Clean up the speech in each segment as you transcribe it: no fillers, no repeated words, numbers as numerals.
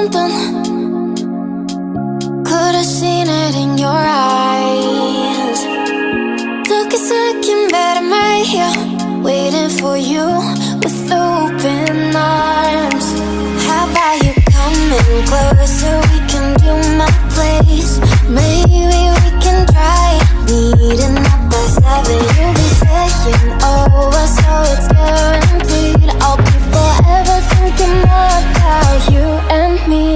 something. Could've seen it in your eyes. Took a second, but I'm right here, waiting for you with open arms. How about you coming closer? We can do my place. Maybe we can try meeting up by 7. You'll be saying over, so it's guaranteed. I'll be forever thinking about you and me.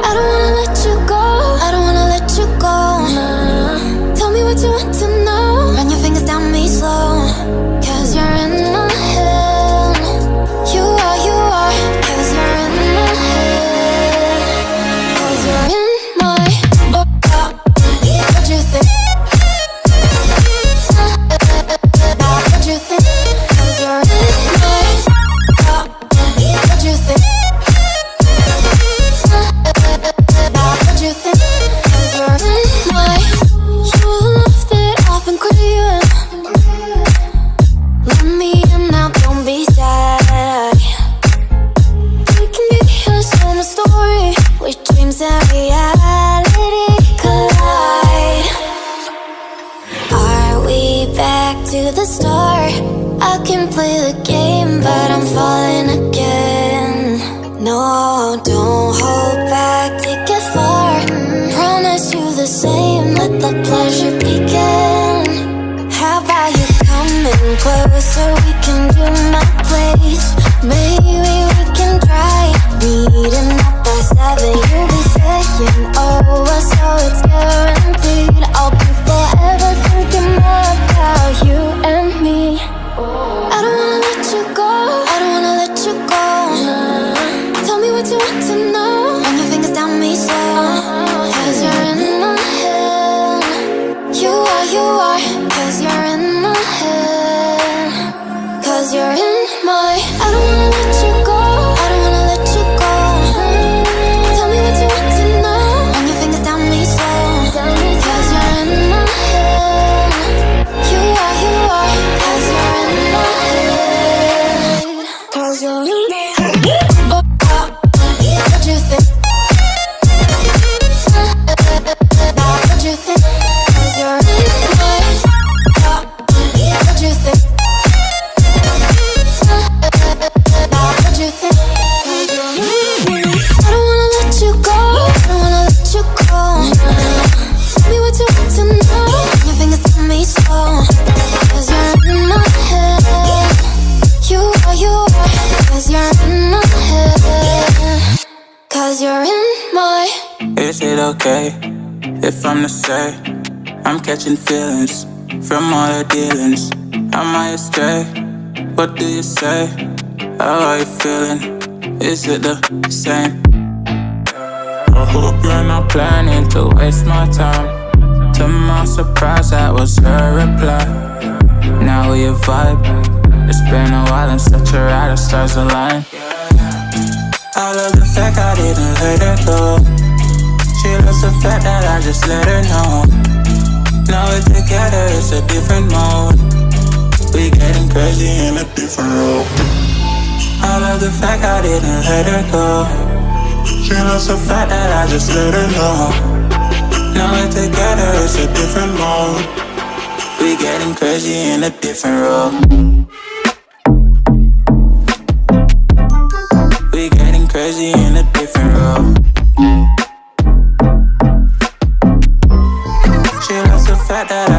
I don't wanna let you go, I don't wanna let you go. Tell me what you want to know. Run your fingers down me slow, 'cause you're in my head. You are, 'cause you're in my head. 'Cause you're in my what you think? What you think? 'Cause you're in my what you think? What you think? 'Cause you're in my you're the love that I've been craving. Let me in now, don't be shy. We can be a summer story where dreams and reality collide. Are we back to the start? I can play the game, but I'm falling again. No, don't hold back, take it far. Promise you the same, let the pleasure begin. How about you coming closer? We can do my place. Maybe we can try meeting up by 7. You'll be saying over, so it's guaranteed. I'll be forever thinking about you and me. I don't wanna let you go, I don't wanna let you go. Tell me what you want to know. Run your fingers down me slow, 'cause you're in my head. You are, 'cause you're in my head. 'Cause you're in my I don't wanna let you go, I don't wanna let you go. Tell me what you want to know. Run your fingers down me slow, 'cause you're in my head. You are, 'cause you're in my head. 'Cause you're in my head. What you think? What you think? 'Cause you're in my what you think? What you think? 'Cause you're in my I don't wanna let you go, I don't wanna let you go. Tell me what you want to know. Your fingers tell me slow, 'cause you're in my head. You are, 'cause you're in my head. 'Cause you're in my Is it okay if I'm to say I'm catching feelings from all the dealings? Am I astray? What do you say? How are you feeling? Is it the same? I hope you're not planning to waste my time. To my surprise, that was her reply. Now we vibe. It's been a while and such a ride, the stars align. I love the fact I didn't let her go. She loves the fact that I just let her know. Now we're together, it's a different mode. We getting crazy in a different role. I love the fact I didn't let her go. She loves the fact that I just let her know. Now we're together, it's a different mode. We getting crazy in a different role. We getting crazy in a different role. She loves the fact that